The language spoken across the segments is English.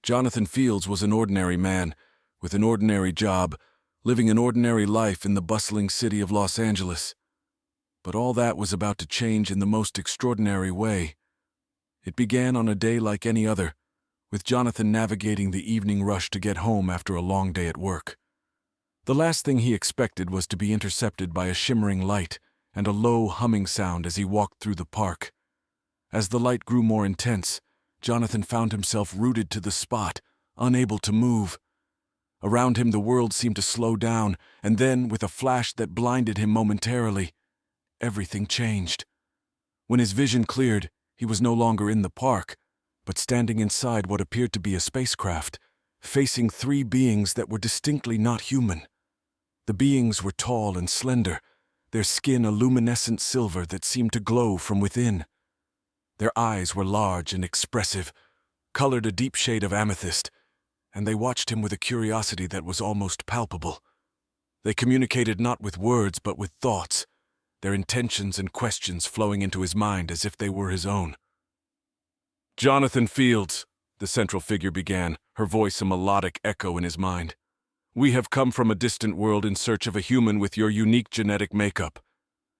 Jonathan Fields was an ordinary man, with an ordinary job, living an ordinary life in the bustling city of Los Angeles. But all that was about to change in the most extraordinary way. It began on a day like any other, with Jonathan navigating the evening rush to get home after a long day at work. The last thing he expected was to be intercepted by a shimmering light and a low humming sound as he walked through the park. As the light grew more intense, Jonathan found himself rooted to the spot, unable to move. Around him the world seemed to slow down, and then, with a flash that blinded him momentarily, everything changed. When his vision cleared, he was no longer in the park, but standing inside what appeared to be a spacecraft, facing three beings that were distinctly not human. The beings were tall and slender, their skin a luminescent silver that seemed to glow from within. Their eyes were large and expressive, colored a deep shade of amethyst, and they watched him with a curiosity that was almost palpable. They communicated not with words but with thoughts, their intentions and questions flowing into his mind as if they were his own. "Jonathan Fields," the central figure began, her voice a melodic echo in his mind. "We have come from a distant world in search of a human with your unique genetic makeup.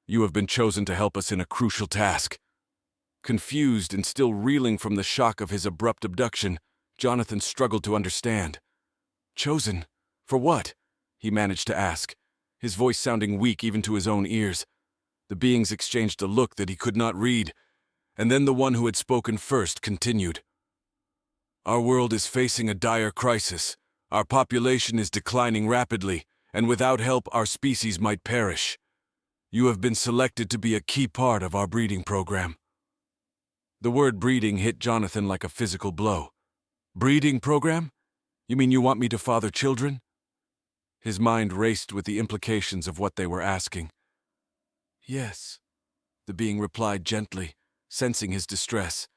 You have been chosen to help us in a crucial task." Confused and still reeling from the shock of his abrupt abduction, Jonathan struggled to understand. "Chosen? For what?" he managed to ask, his voice sounding weak even to his own ears. The beings exchanged a look that he could not read, and then the one who had spoken first continued. "Our world is facing a dire crisis. Our population is declining rapidly, and without help our species might perish. You have been selected to be a key part of our breeding program." The word breeding hit Jonathan like a physical blow. "Breeding program? You mean you want me to father children?" His mind raced with the implications of what they were asking. "Yes," the being replied gently, sensing his distress.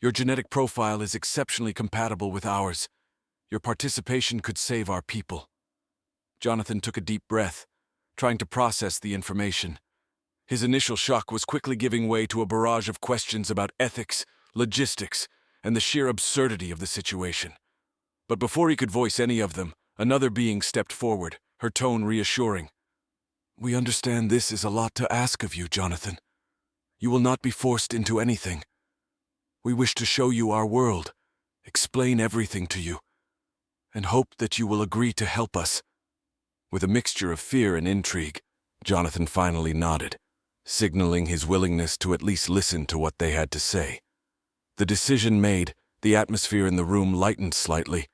"Your genetic profile is exceptionally compatible with ours. Your participation could save our people." Jonathan took a deep breath, trying to process the information. His initial shock was quickly giving way to a barrage of questions about ethics, logistics, and the sheer absurdity of the situation. But before he could voice any of them, another being stepped forward, her tone reassuring. "We understand this is a lot to ask of you, Jonathan. You will not be forced into anything. We wish to show you our world, explain everything to you, and hope that you will agree to help us." With a mixture of fear and intrigue, Jonathan finally nodded, signaling his willingness to at least listen to what they had to say. The decision made, the atmosphere in the room lightened slightly,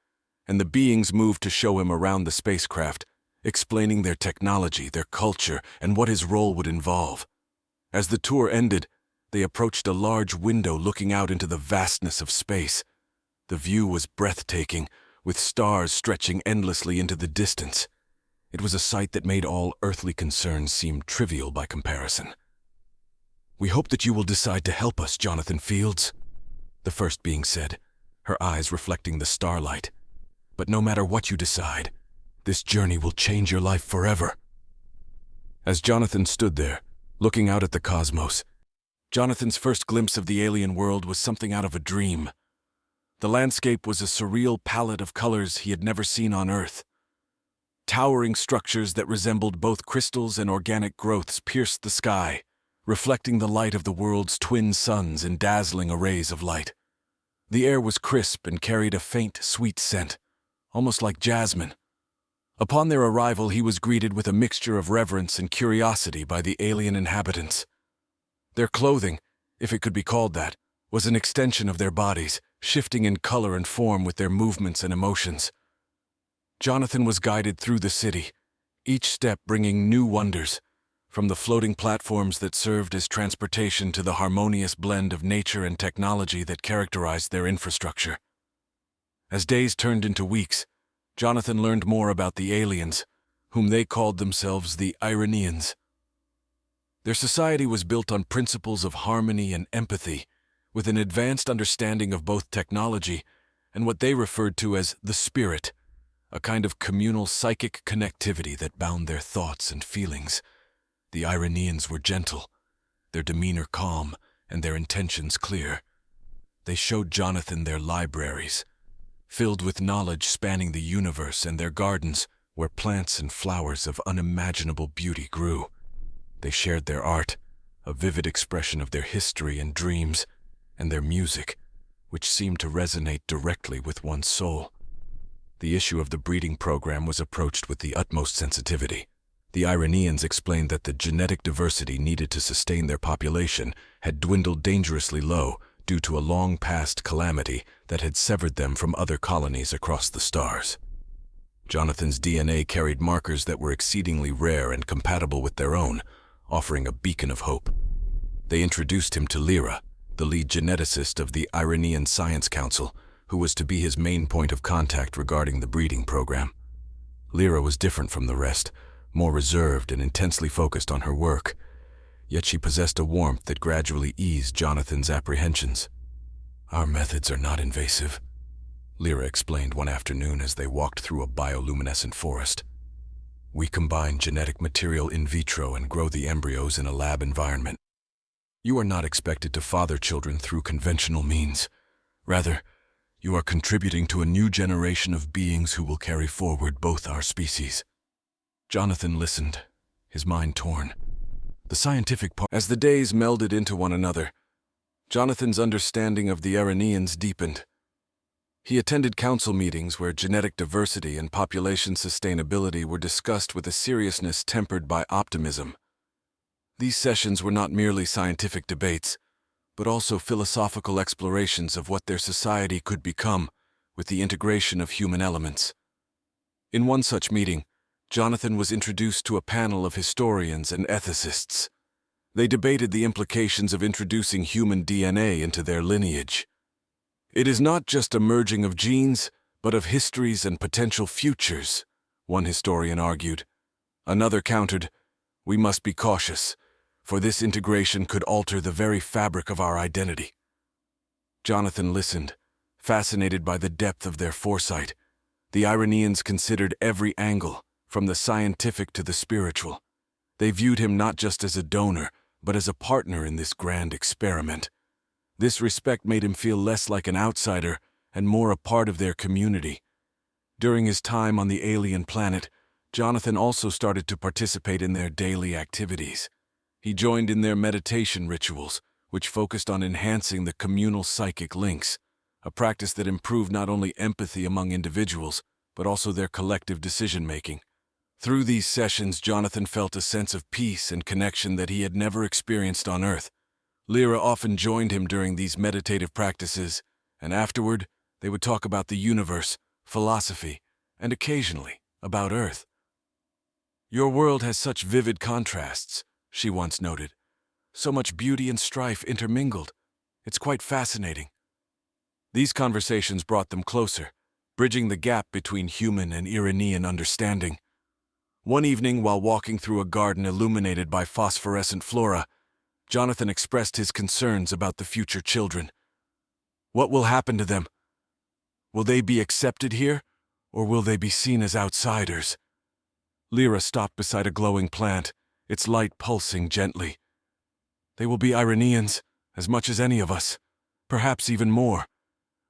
and the beings moved to show him around the spacecraft, explaining their technology, their culture, and what his role would involve. As the tour ended, they approached a large window looking out into the vastness of space. The view was breathtaking, with stars stretching endlessly into the distance. It was a sight that made all earthly concerns seem trivial by comparison. "We hope that you will decide to help us, Jonathan Fields," the first being said, her eyes reflecting the starlight. "But no matter what you decide, this journey will change your life forever." As Jonathan stood there, looking out at the cosmos, Jonathan's first glimpse of the alien world was something out of a dream. The landscape was a surreal palette of colors he had never seen on Earth. Towering structures that resembled both crystals and organic growths pierced the sky, reflecting the light of the world's twin suns in dazzling arrays of light. The air was crisp and carried a faint, sweet scent, almost like jasmine. Upon their arrival, he was greeted with a mixture of reverence and curiosity by the alien inhabitants. Their clothing, if it could be called that, was an extension of their bodies, shifting in color and form with their movements and emotions. Jonathan was guided through the city, each step bringing new wonders, from the floating platforms that served as transportation to the harmonious blend of nature and technology that characterized their infrastructure. As days turned into weeks, Jonathan learned more about the aliens, whom they called themselves the Iranians. Their society was built on principles of harmony and empathy, with an advanced understanding of both technology and what they referred to as the spirit, a kind of communal psychic connectivity that bound their thoughts and feelings. The Iranians were gentle, their demeanor calm, and their intentions clear. They showed Jonathan their libraries, filled with knowledge spanning the universe and their gardens, where plants and flowers of unimaginable beauty grew. They shared their art, a vivid expression of their history and dreams, and their music, which seemed to resonate directly with one's soul. The issue of the breeding program was approached with the utmost sensitivity. The Iranians explained that the genetic diversity needed to sustain their population had dwindled dangerously low due to a long-past calamity that had severed them from other colonies across the stars. Jonathan's DNA carried markers that were exceedingly rare and compatible with their own, offering a beacon of hope. They introduced him to Lyra, the lead geneticist of the Iranian Science Council, who was to be his main point of contact regarding the breeding program. Lyra was different from the rest, more reserved and intensely focused on her work, yet she possessed a warmth that gradually eased Jonathan's apprehensions. "Our methods are not invasive," Lyra explained one afternoon as they walked through a bioluminescent forest. "We combine genetic material in vitro and grow the embryos in a lab environment. You are not expected to father children through conventional means. Rather, you are contributing to a new generation of beings who will carry forward both our species." Jonathan listened, his mind torn. The scientific part. As the days melded into one another, Jonathan's understanding of the Iranians deepened. He attended council meetings where genetic diversity and population sustainability were discussed with a seriousness tempered by optimism. These sessions were not merely scientific debates, but also philosophical explorations of what their society could become with the integration of human elements. In one such meeting, Jonathan was introduced to a panel of historians and ethicists. They debated the implications of introducing human DNA into their lineage. "It is not just a merging of genes, but of histories and potential futures," one historian argued. Another countered, "We must be cautious, for this integration could alter the very fabric of our identity." Jonathan listened, fascinated by the depth of their foresight. The Iranians considered every angle, from the scientific to the spiritual. They viewed him not just as a donor, but as a partner in this grand experiment. This respect made him feel less like an outsider and more a part of their community. During his time on the alien planet, Jonathan also started to participate in their daily activities. He joined in their meditation rituals, which focused on enhancing the communal psychic links, a practice that improved not only empathy among individuals, but also their collective decision-making. Through these sessions, Jonathan felt a sense of peace and connection that he had never experienced on Earth. Lyra often joined him during these meditative practices, and afterward, they would talk about the universe, philosophy, and occasionally, about Earth. "Your world has such vivid contrasts," she once noted. "So much beauty and strife intermingled. It's quite fascinating." These conversations brought them closer, bridging the gap between human and Iranian understanding. One evening, while walking through a garden illuminated by phosphorescent flora, Jonathan expressed his concerns about the future children. What will happen to them? Will they be accepted here, or will they be seen as outsiders? Lyra stopped beside a glowing plant, its light pulsing gently. "They will be Iranians, as much as any of us, perhaps even more.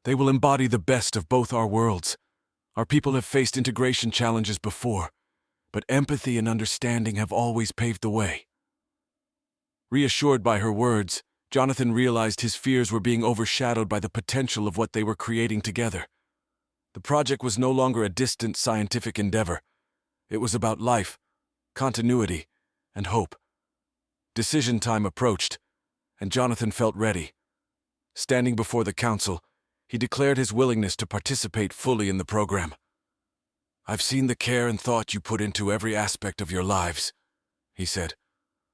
They will embody the best of both our worlds. Our people have faced integration challenges before, but empathy and understanding have always paved the way." Reassured by her words, Jonathan realized his fears were being overshadowed by the potential of what they were creating together. The project was no longer a distant scientific endeavor. It was about life, continuity, and hope. Decision time approached, and Jonathan felt ready. Standing before the council, he declared his willingness to participate fully in the program. "I've seen the care and thought you put into every aspect of your lives," he said.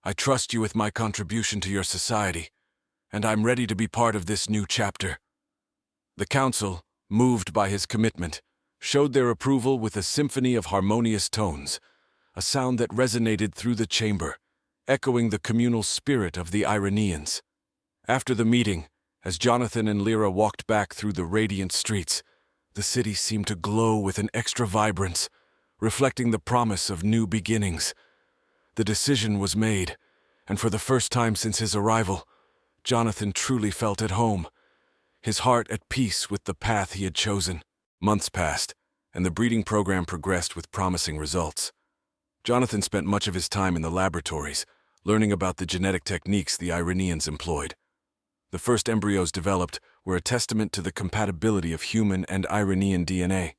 "I trust you with my contribution to your society, and I'm ready to be part of this new chapter." The council, moved by his commitment, showed their approval with a symphony of harmonious tones, a sound that resonated through the chamber, echoing the communal spirit of the Iranians. After the meeting, as Jonathan and Lyra walked back through the radiant streets, the city seemed to glow with an extra vibrance, reflecting the promise of new beginnings. The decision was made, and for the first time since his arrival, Jonathan truly felt at home, his heart at peace with the path he had chosen. Months passed, and the breeding program progressed with promising results. Jonathan spent much of his time in the laboratories, learning about the genetic techniques the Iranians employed. The first embryos developed were a testament to the compatibility of human and Iranian DNA,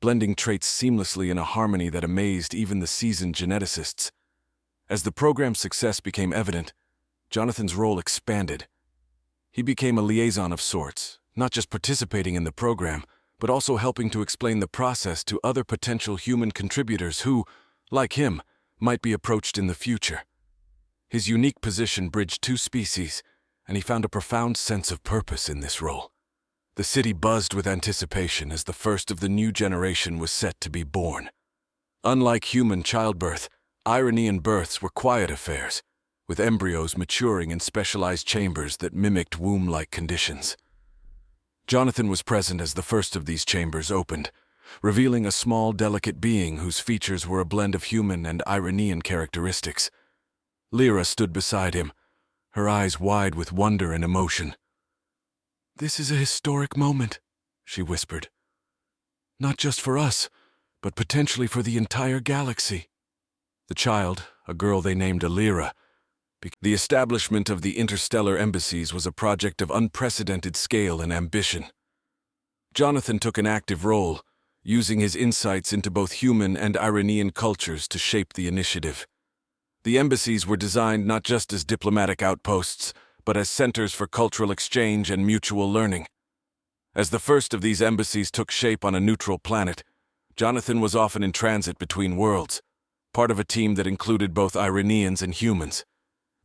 blending traits seamlessly in a harmony that amazed even the seasoned geneticists. As the program's success became evident, Jonathan's role expanded. He became a liaison of sorts, not just participating in the program, but also helping to explain the process to other potential human contributors who, like him, might be approached in the future. His unique position bridged two species, and he found a profound sense of purpose in this role. The city buzzed with anticipation as the first of the new generation was set to be born. Unlike human childbirth, Iranian births were quiet affairs, with embryos maturing in specialized chambers that mimicked womb-like conditions. Jonathan was present as the first of these chambers opened, revealing a small, delicate being whose features were a blend of human and Iranian characteristics. Lyra stood beside him, her eyes wide with wonder and emotion. "This is a historic moment," she whispered. "Not just for us, but potentially for the entire galaxy." The child, a girl they named Lyra. The establishment of the interstellar embassies was a project of unprecedented scale and ambition. Jonathan took an active role, using his insights into both human and Iranian cultures to shape the initiative. The embassies were designed not just as diplomatic outposts, but as centers for cultural exchange and mutual learning. As the first of these embassies took shape on a neutral planet, Jonathan was often in transit between worlds, part of a team that included both Iranians and humans.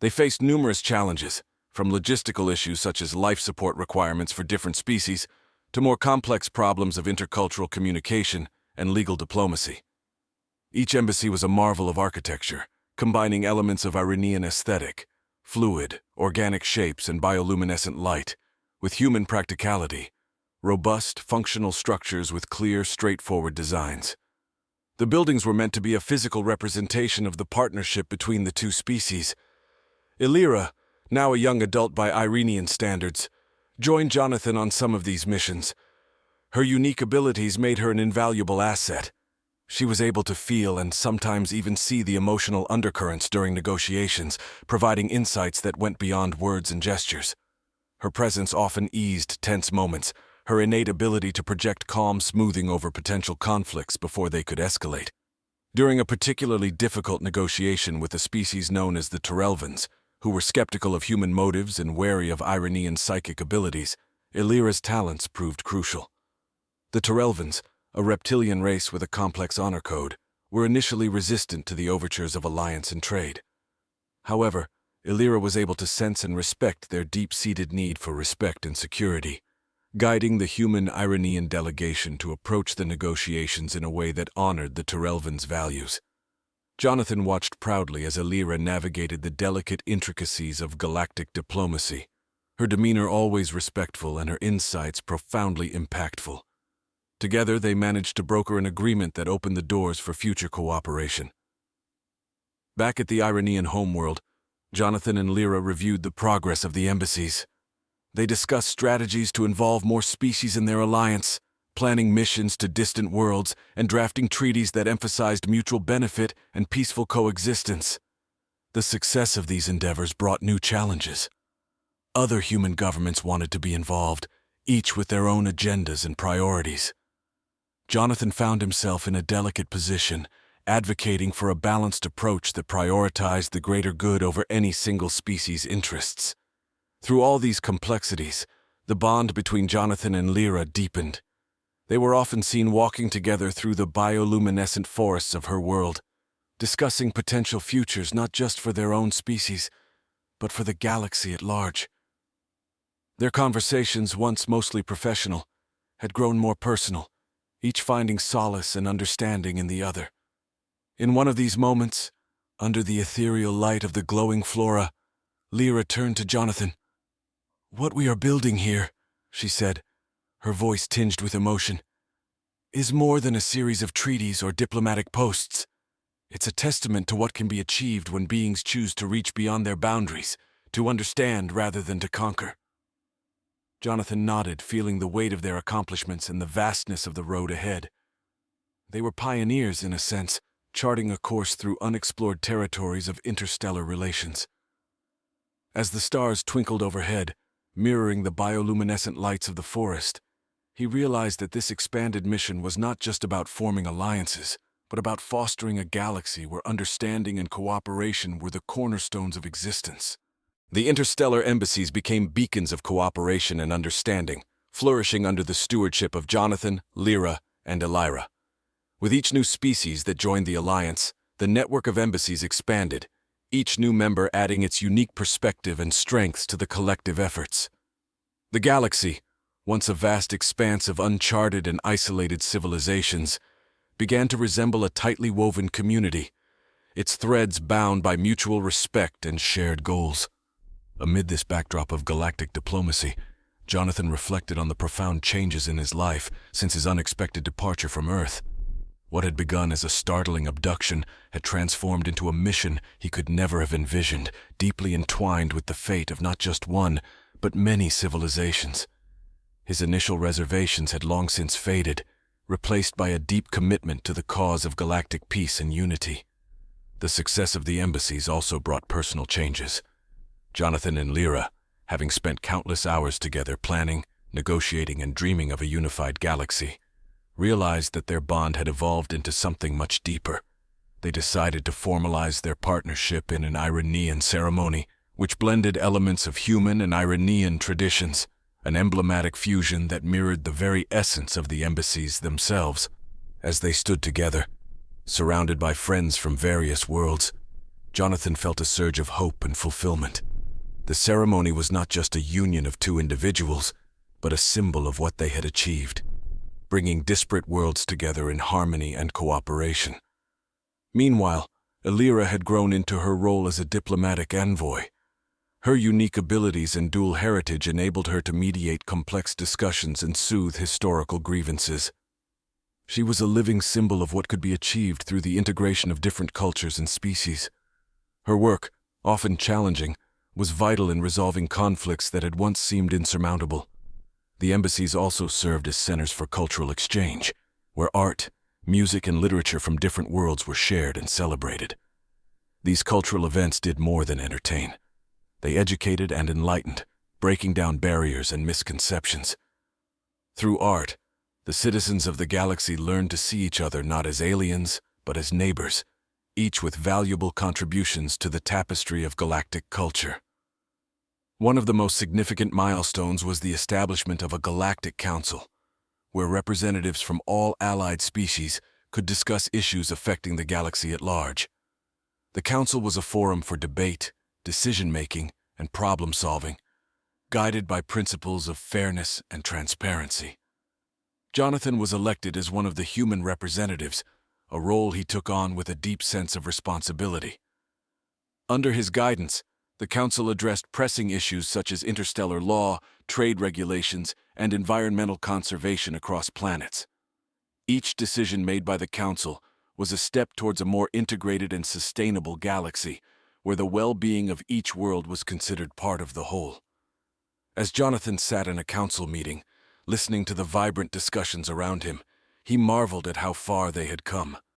They faced numerous challenges, from logistical issues such as life support requirements for different species, to more complex problems of intercultural communication and legal diplomacy. Each embassy was a marvel of architecture, combining elements of Iranian aesthetic, fluid, organic shapes and bioluminescent light, with human practicality, robust, functional structures with clear, straightforward designs. The buildings were meant to be a physical representation of the partnership between the two species. Lyra, now a young adult by Iranian standards, joined Jonathan on some of these missions. Her unique abilities made her an invaluable asset. She was able to feel and sometimes even see the emotional undercurrents during negotiations, providing insights that went beyond words and gestures. Her presence often eased tense moments, her innate ability to project calm smoothing over potential conflicts before they could escalate. During a particularly difficult negotiation with a species known as the Terelvans, who were skeptical of human motives and wary of Iranian psychic abilities, Lyra's talents proved crucial. The Terelvans, a reptilian race with a complex honor code, were initially resistant to the overtures of alliance and trade. However, Lyra was able to sense and respect their deep-seated need for respect and security, guiding the human Iranian delegation to approach the negotiations in a way that honored the Terelvans' values. Jonathan watched proudly as Lyra navigated the delicate intricacies of galactic diplomacy, her demeanor always respectful and her insights profoundly impactful. Together, they managed to broker an agreement that opened the doors for future cooperation. Back at the Iranian homeworld, Jonathan and Lyra reviewed the progress of the embassies. They discussed strategies to involve more species in their alliance, planning missions to distant worlds, and drafting treaties that emphasized mutual benefit and peaceful coexistence. The success of these endeavors brought new challenges. Other human governments wanted to be involved, each with their own agendas and priorities. Jonathan found himself in a delicate position, advocating for a balanced approach that prioritized the greater good over any single species' interests. Through all these complexities, the bond between Jonathan and Lyra deepened. They were often seen walking together through the bioluminescent forests of her world, discussing potential futures not just for their own species, but for the galaxy at large. Their conversations, once mostly professional, had grown more personal, each finding solace and understanding in the other. In one of these moments, under the ethereal light of the glowing flora, Lyra turned to Jonathan. "What we are building here," she said, her voice tinged with emotion, "is more than a series of treaties or diplomatic posts. It's a testament to what can be achieved when beings choose to reach beyond their boundaries, to understand rather than to conquer." Jonathan nodded, feeling the weight of their accomplishments and the vastness of the road ahead. They were pioneers, in a sense, charting a course through unexplored territories of interstellar relations. As the stars twinkled overhead, mirroring the bioluminescent lights of the forest, he realized that this expanded mission was not just about forming alliances, but about fostering a galaxy where understanding and cooperation were the cornerstones of existence. The interstellar embassies became beacons of cooperation and understanding, flourishing under the stewardship of Jonathan, Lyra, and Elira. With each new species that joined the alliance, the network of embassies expanded, each new member adding its unique perspective and strengths to the collective efforts. The galaxy, once a vast expanse of uncharted and isolated civilizations, began to resemble a tightly woven community, its threads bound by mutual respect and shared goals. Amid this backdrop of galactic diplomacy, Jonathan reflected on the profound changes in his life since his unexpected departure from Earth. What had begun as a startling abduction had transformed into a mission he could never have envisioned, deeply entwined with the fate of not just one, but many civilizations. His initial reservations had long since faded, replaced by a deep commitment to the cause of galactic peace and unity. The success of the embassies also brought personal changes. Jonathan and Lyra, having spent countless hours together planning, negotiating, and dreaming of a unified galaxy, realized that their bond had evolved into something much deeper. They decided to formalize their partnership in an Iranian ceremony, which blended elements of human and Iranian traditions, an emblematic fusion that mirrored the very essence of the embassies themselves. As they stood together, surrounded by friends from various worlds, Jonathan felt a surge of hope and fulfillment. The ceremony was not just a union of two individuals, but a symbol of what they had achieved, bringing disparate worlds together in harmony and cooperation. Meanwhile, Elira had grown into her role as a diplomatic envoy. Her unique abilities and dual heritage enabled her to mediate complex discussions and soothe historical grievances. She was a living symbol of what could be achieved through the integration of different cultures and species. Her work, often challenging, was vital in resolving conflicts that had once seemed insurmountable. The embassies also served as centers for cultural exchange, where art, music, and literature from different worlds were shared and celebrated. These cultural events did more than entertain. They educated and enlightened, breaking down barriers and misconceptions. Through art, the citizens of the galaxy learned to see each other not as aliens, but as neighbors, each with valuable contributions to the tapestry of galactic culture. One of the most significant milestones was the establishment of a Galactic Council, where representatives from all allied species could discuss issues affecting the galaxy at large. The Council was a forum for debate, decision-making, and problem-solving, guided by principles of fairness and transparency. Jonathan was elected as one of the human representatives, a role he took on with a deep sense of responsibility. Under his guidance, the Council addressed pressing issues such as interstellar law, trade regulations, and environmental conservation across planets. Each decision made by the Council was a step towards a more integrated and sustainable galaxy, where the well-being of each world was considered part of the whole. As Jonathan sat in a council meeting, listening to the vibrant discussions around him, he marveled at how far they had come.